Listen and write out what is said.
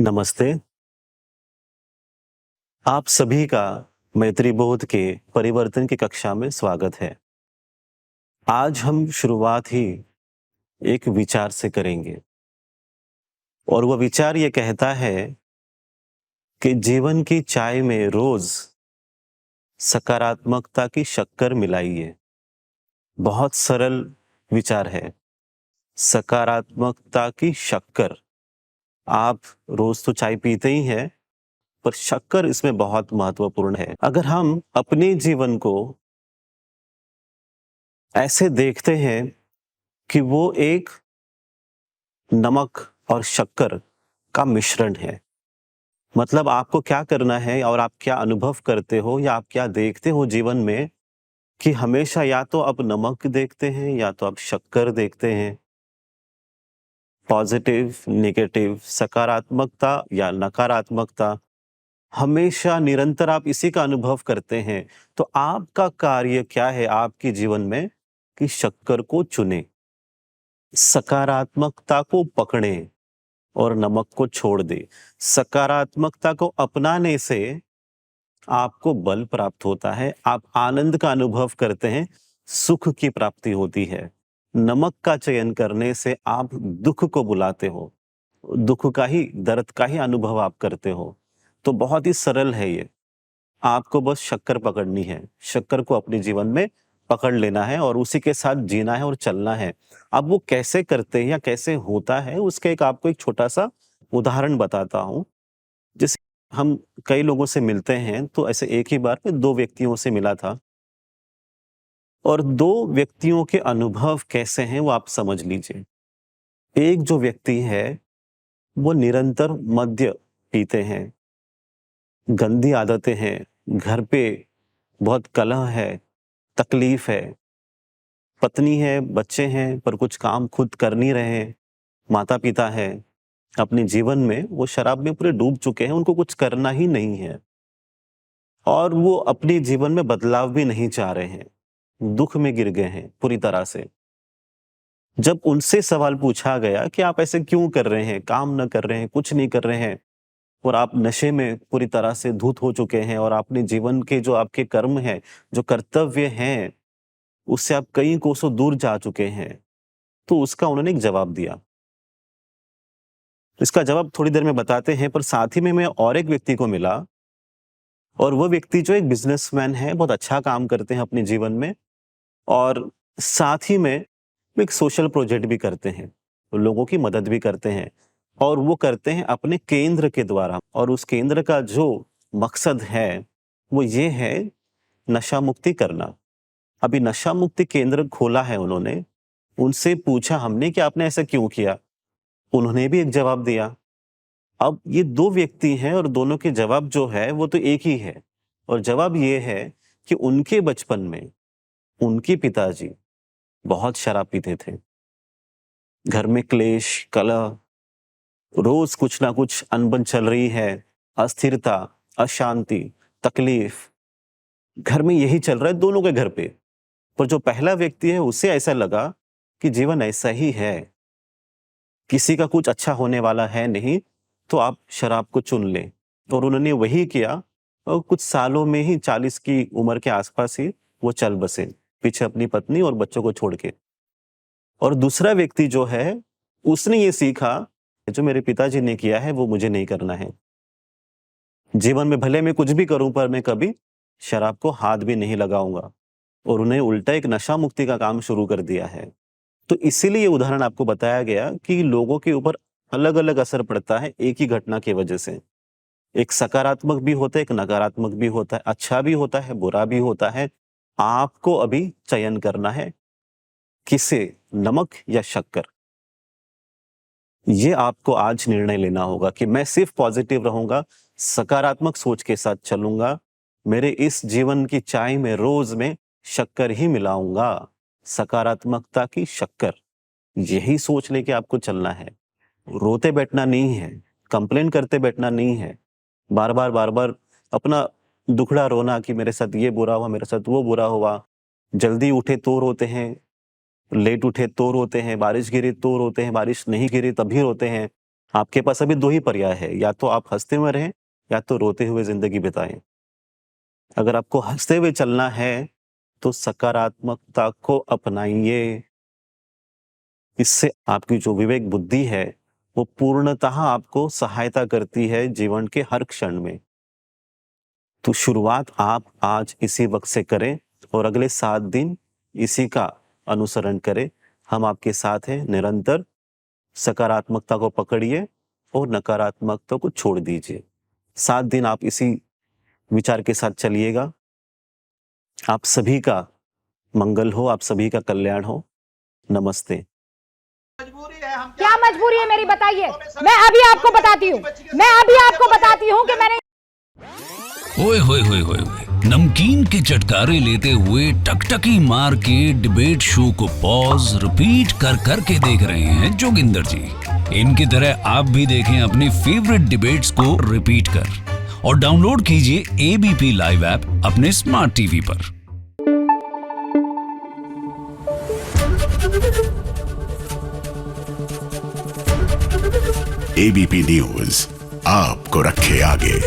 नमस्ते। आप सभी का मैत्री बोध के परिवर्तन की कक्षा में स्वागत है। आज हम शुरुआत ही एक विचार से करेंगे और वह विचार ये कहता है कि जीवन की चाय में रोज सकारात्मकता की शक्कर मिलाइए। बहुत सरल विचार है। सकारात्मकता की शक्कर। आप रोज तो चाय पीते ही हैं, पर शक्कर इसमें बहुत महत्वपूर्ण है। अगर हम अपने जीवन को ऐसे देखते हैं कि वो एक नमक और शक्कर का मिश्रण है। मतलब आपको क्या करना है और आप क्या अनुभव करते हो या आप क्या देखते हो जीवन में कि हमेशा या तो आप नमक देखते हैं या तो आप शक्कर देखते हैं। पॉजिटिव, नेगेटिव, सकारात्मकता या नकारात्मकता, हमेशा निरंतर आप इसी का अनुभव करते हैं। तो आपका कार्य क्या है आपके जीवन में कि शक्कर को चुनें, सकारात्मकता को पकड़ें और नमक को छोड़ दे। सकारात्मकता को अपनाने से आपको बल प्राप्त होता है, आप आनंद का अनुभव करते हैं, सुख की प्राप्ति होती है। नमक का चयन करने से आप दुख को बुलाते हो, दुख का ही, दर्द का ही अनुभव आप करते हो। तो बहुत ही सरल है ये। आपको बस शक्कर पकड़नी है, शक्कर को अपने जीवन में पकड़ लेना है और उसी के साथ जीना है और चलना है। अब वो कैसे करते हैं या कैसे होता है, उसका एक आपको एक छोटा-सा उदाहरण बताता हूँ। जैसे हम कई लोगों से मिलते हैं, तो ऐसे एक ही बार में 2 व्यक्तियों से मिला था और 2 व्यक्तियों के अनुभव कैसे हैं, वो आप समझ लीजिए। एक जो व्यक्ति है, वो निरंतर मद्य पीते हैं, गंदी आदतें हैं, घर पे बहुत कलह है, तकलीफ है, पत्नी है, बच्चे हैं, पर कुछ काम खुद कर नहीं रहे हैं, माता-पिता हैं, अपने जीवन में वो शराब में पूरे डूब चुके हैं, उनको कुछ करना ही नहीं है और वो अपने जीवन में बदलाव भी नहीं चाह रहे हैं, दुःख में गिर गए हैं पूरी तरह से। जब उनसे सवाल पूछा गया कि आप ऐसे क्यों कर रहे हैं, काम ना कर रहे हैं, कुछ नहीं कर रहे हैं और आप नशे में पूरी तरह से धुत हो चुके हैं और अपने जीवन के जो आपके कर्म हैं, जो कर्तव्य हैं, उससे आप कई कोसों दूर जा चुके हैं। तो उसका उन्होंने एक जवाब दिया। इसका जवाब थोड़ी देर में बताते हैं, पर साथ ही में मैं और एक व्यक्ति को मिला और वो व्यक्ति जो एक बिज़नेसमैन है, बहुत अच्छा काम करते हैं अपने जीवन में और साथ ही में वो एक सोशल प्रोजेक्ट भी करते हैं, लोगों की मदद भी करते हैं और वो करते हैं अपने केंद्र के द्वारा और उस केंद्र का जो मकसद है, वो ये है नशा मुक्ति करना। अभी नशा मुक्ति केंद्र खोला है उन्होंने, उनसे पूछा हमने कि आपने ऐसा क्यों किया? उन्होंने भी एक जवाब दिया। अब ये 2 व्यक्ति हैं और दोनों के जवाब जो है वो तो एक ही है और जवाब ये है कि उनके बचपन में उनके पिताजी बहुत शराब पीते थे। घर में क्लेश, कलह, रोज कुछ ना कुछ अनबन चल रही है, अस्थिरता, अशांति, तकलीफ, घर में यही चल रहा है दोनों के घर पे। पर जो पहला व्यक्ति है उसे ऐसा लगा कि जीवन ऐसा ही है, किसी का कुछ अच्छा होने वाला है नहीं, तो आप शराब को चुन लें और उन्होंने वही किया और कुछ सालों में ही 40 की उम्र के आसपास ही वो चल बसे, पीछे अपनी पत्नी और बच्चों को छोड़ के। और दूसरा व्यक्ति जो है, उसने ये सीखा, जो मेरे पिताजी ने किया है वो मुझे नहीं करना है। जीवन में भले मैं कुछ भी करूँ पर मैं कभी शराब को हाथ भी नहीं लगाऊँगा और उन्हें उल्टा एक नशा मुक्ति का काम शुरू कर दिया है। तो इसीलिए ये उदाहरण आपको बताया गया कि लोगों के ऊपर अलग-अलग असर पड़ता है एक ही घटना की वजह से। एक सकारात्मक भी होता है, एक नकारात्मक भी होता है, अच्छा भी होता है, बुरा भी होता है। आपको अभी चयन करना है, किसे, नमक या शक्कर? ये आपको आज निर्णय लेना होगा कि मैं सिर्फ पॉजिटिव रहूँगा, सकारात्मक सोच के साथ चलूँगा, मेरे इस जीवन की चाय में रोज़ मैं शक्कर ही मिलाऊँगा, सकारात्मकता की शक्कर। यही सोच लेके आपको चलना है। रोते बैठना नहीं है, कंप्लेन करते बैठना नहीं है। बार-बार, बार-बार अपना दुखड़ा रोना कि मेरे साथ ये बुरा हुआ, मेरे साथ वो बुरा हुआ। जल्दी उठे तो रोते हैं, लेट उठे तो रोते हैं, बारिश गिरी तो रोते हैं, बारिश नहीं गिरी तब भी रोते हैं। आपके पास अभी 2 ही पर्याय है, या तो आप हँसते हुए रहें या तो रोते हुए ज़िंदगी बिताएँ। अगर आपको हँसते हुए चलना है, तो सकारात्मकता को अपनाइए। इससे आपकी जो विवेक बुद्धि है, वो पूर्णतः आपको सहायता करती है जीवन के हर क्षण में। तो शुरुआत आप आज इसी वक़्त से करें और अगले 7 दिन इसी का अनुसरण करें। हम आपके साथ हैं निरंतर। सकारात्मकता को पकड़िए और नकारात्मकता को छोड़ दीजिए। 7 दिन आप इसी विचार के साथ चलिएगा। आप सभी का मंगल हो, आप सभी का कल्याण हो। नमस्ते। क्या मजबूरी है मेरी, बताइए। मैं अभी आपको बताती हूँ कि मैंने ओए होए होए होए होए, नमकीन के चटकारे लेते हुए टकटकी मार के डिबेट शो को पॉज रिपीट कर कर के देख रहे हैं जोगिंदर जी। इनकी तरह आप भी देखें अपनी फेवरेट डिबेट्स को रिपीट कर और डाउनलोड कीजिए एबीपी लाइव ऐप अपने स्मार्ट टीवी पर। एबीपी न्यूज आपको रखे आगे।